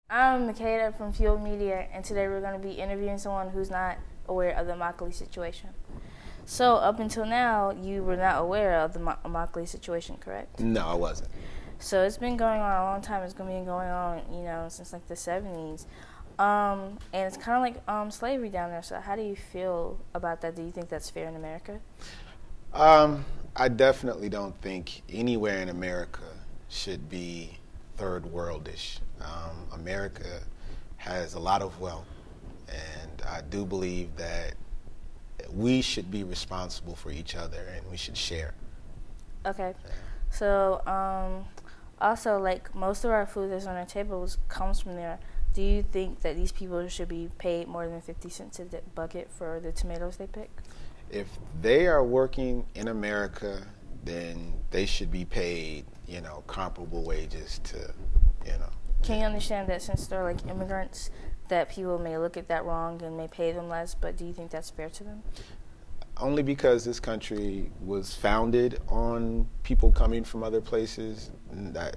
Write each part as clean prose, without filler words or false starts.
I'm Makeda from Fuel Media, and today we're going to be interviewing someone who's not aware of the Immokalee situation. So, up until now, you were not aware of the Immokalee situation, correct? No, I wasn't. So, it's been going on a long time. It's been going on, since like the 70s. And it's kind of like slavery down there. So, how do you feel about that? Do you think that's fair in America? I definitely don't think anywhere in America should be third worldish. America has a lot of wealth, and I do believe that we should be responsible for each other and we should share. Okay. So, also, like, most of our food that's on our tables comes from there. Do you think that these people should be paid more than 50 cents a bucket for the tomatoes they pick? If they are working in America, then they should be paid, comparable wages to. Can you understand that since they're like immigrants, that people may look at that wrong and may pay them less, but do you think that's fair to them? Only because this country was founded on people coming from other places.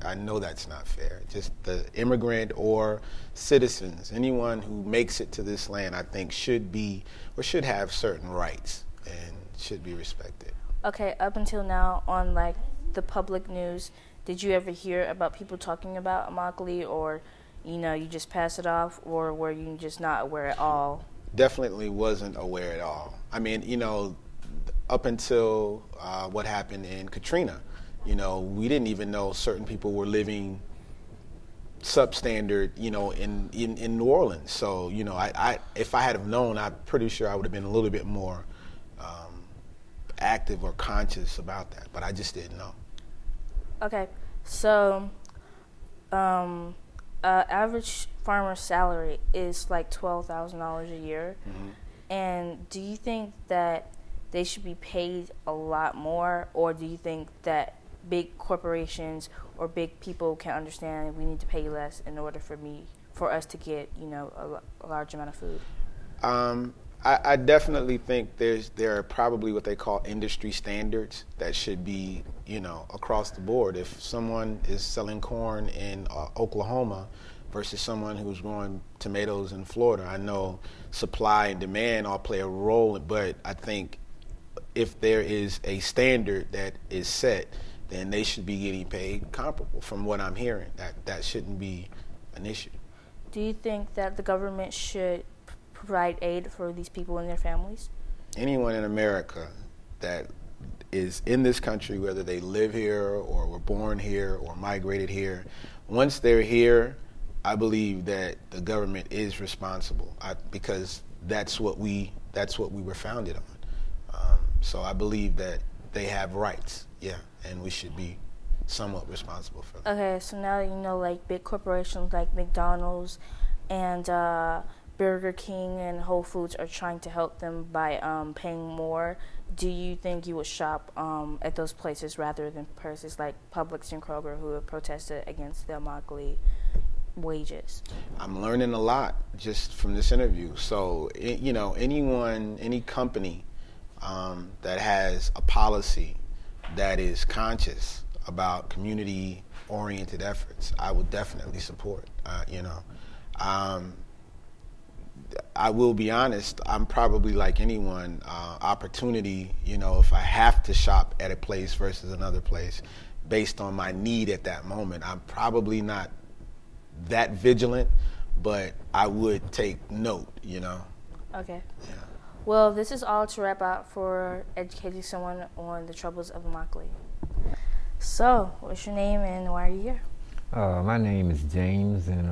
I know that's not fair. Just the immigrant or citizens, anyone who makes it to this land, I think should be or should have certain rights and should be respected. Okay, up until now on like the public news, did you ever hear about people talking about Immokalee, or you just pass it off, or were you just not aware at all? Definitely wasn't aware at all. I mean, up until what happened in Katrina, we didn't even know certain people were living substandard, in New Orleans. So, I if I had have known, I'm pretty sure I would have been a little bit more active or conscious about that, but I just didn't know. Okay, so average farmer's salary is like $12,000 a year. Mm-hmm. And do you think that they should be paid a lot more, or do you think that big corporations or big people can understand we need to pay less in order for us to get a large amount of food? I definitely think there are probably what they call industry standards that should be, across the board. If someone is selling corn in Oklahoma versus someone who's growing tomatoes in Florida, I know supply and demand all play a role, but I think if there is a standard that is set, then they should be getting paid comparable. From what I'm hearing, that shouldn't be an issue. Do you think that the government should provide aid for these people and their families? Anyone in America that is in this country, whether they live here or were born here or migrated here, once they're here, I believe that the government is responsible because that's what we were founded on. So I believe that they have rights, and we should be somewhat responsible for them. Okay, so now like big corporations like McDonald's and Burger King and Whole Foods are trying to help them by paying more. Do you think you would shop at those places rather than places like Publix and Kroger, who have protested against the Immokalee wages? I'm learning a lot just from this interview. So, any company that has a policy that is conscious about community-oriented efforts, I would definitely support. I will be honest, I'm probably like anyone, opportunity, if I have to shop at a place versus another place based on my need at that moment, I'm probably not that vigilant, but I would take note, Okay. Yeah. Well, this is all to wrap up for educating someone on the troubles of Immokalee. So, what's your name and why are you here? My name is James, and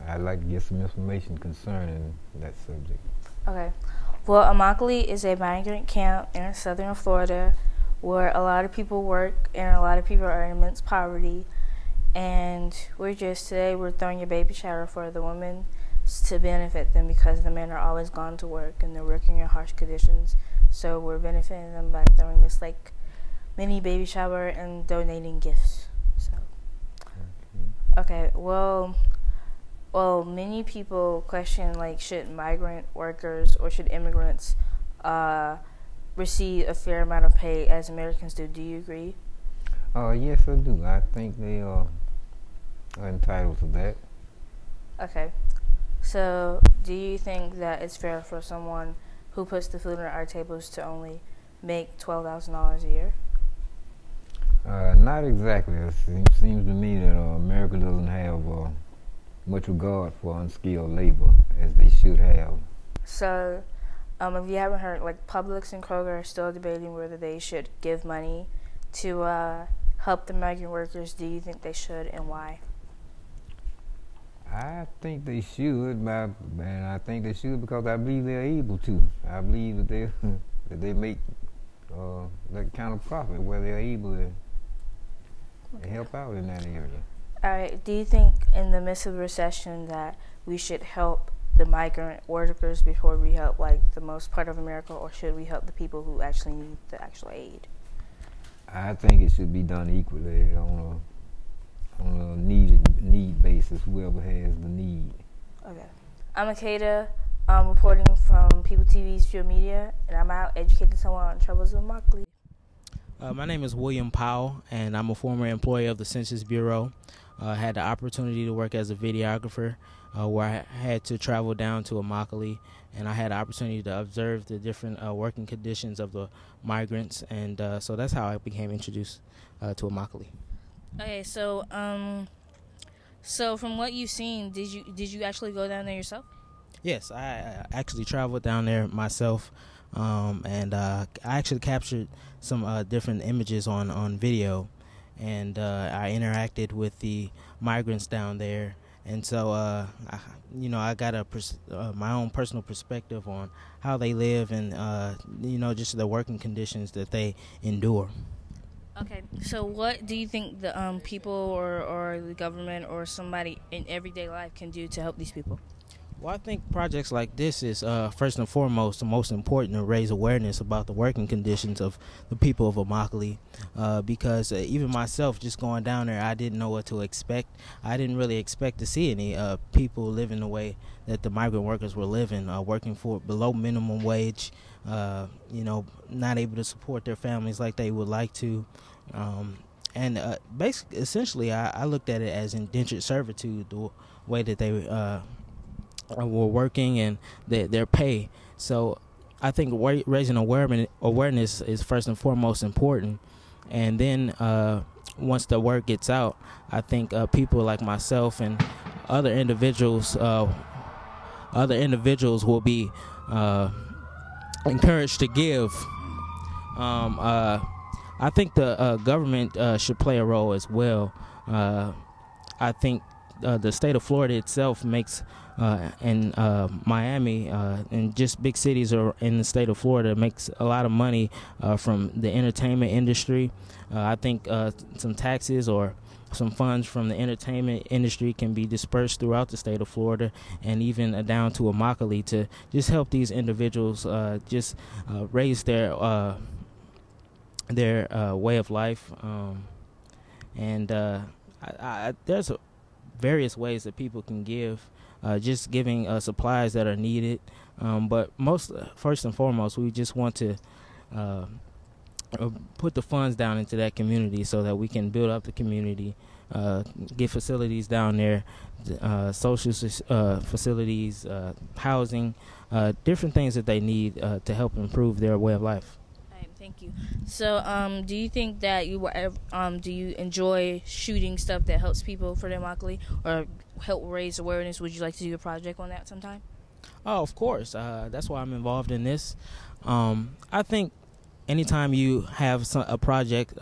I'd like to get some information concerning that subject. Okay. Well, Immokalee is a migrant camp in southern Florida where a lot of people work and a lot of people are in immense poverty. And we're throwing a baby shower for the women to benefit them because the men are always gone to work and they're working in harsh conditions. So we're benefiting them by throwing this like mini baby shower and donating gifts. So, okay. Well, many people question like should migrant workers or should immigrants receive a fair amount of pay as Americans do. Do you agree? Yes, I do. I think they are entitled to that. Okay. So, do you think that it's fair for someone who puts the food on our tables to only make $12,000 a year? Not exactly. Seems to me that America doesn't have much regard for unskilled labor as they should have. So, if you haven't heard, like Publix and Kroger are still debating whether they should give money to help the migrant workers. Do you think they should, and why? I think they should, and I think they should because I believe they're able to. I believe that they that they make that kind of profit where they're able to help out in that area. All right. Do you think in the midst of the recession that we should help the migrant workers before we help like the most part of America, or should we help the people who actually need the actual aid? I think it should be done equally on a need basis, whoever has the need. Okay. I'm Akeda. I'm reporting from People TV's Field Media, and I'm out educating someone on troubles with Immokalee. My name is William Powell, and I'm a former employee of the Census Bureau. I had the opportunity to work as a videographer where I had to travel down to Immokalee, and I had the opportunity to observe the different working conditions of the migrants, and so that's how I became introduced to Immokalee. Okay, so from what you've seen, did you actually go down there yourself? Yes, I actually traveled down there myself, and I actually captured some different images on video, and I interacted with the migrants down there, and so I got my own personal perspective on how they live and just the working conditions that they endure. Okay, so what do you think the people or the government or somebody in everyday life can do to help these people? Well, I think projects like this is first and foremost the most important to raise awareness about the working conditions of the people of Immokalee, because even myself, just going down there, I didn't know what to expect. I didn't really expect to see any people living the way that the migrant workers were living, working for below minimum wage, not able to support their families like they would like to. And basically, essentially, I looked at it as indentured servitude, the way that they were working and their pay. So I think raising awareness is first and foremost important. And then once the word gets out, I think people like myself and other individuals will be encouraged to give. I think the government should play a role as well. I think the state of Florida itself makes and Miami and just big cities are in the state of Florida makes a lot of money from the entertainment industry. I think some taxes or some funds from the entertainment industry can be dispersed throughout the state of Florida and even down to Immokalee to just help these individuals raise their way of life. And there's various ways that people can give, just giving supplies that are needed. But first and foremost, we just want to put the funds down into that community so that we can build up the community, get facilities down there, social facilities, housing, different things that they need to help improve their way of life. Thank you. So, do you think that do you enjoy shooting stuff that helps people for Immokalee or help raise awareness? Would you like to do a project on that sometime? Oh, of course. That's why I'm involved in this. I think anytime you have a project,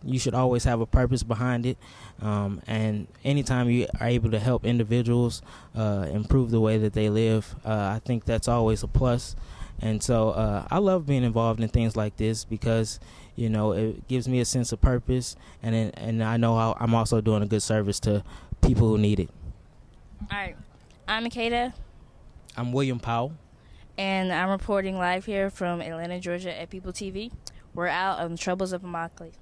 you should always have a purpose behind it. And anytime you are able to help individuals improve the way that they live, I think that's always a plus. And so I love being involved in things like this because, it gives me a sense of purpose, and I know how I'm also doing a good service to people who need it. All right. I'm Akeda. I'm William Powell. And I'm reporting live here from Atlanta, Georgia at People TV. We're out on the troubles of Immokalee.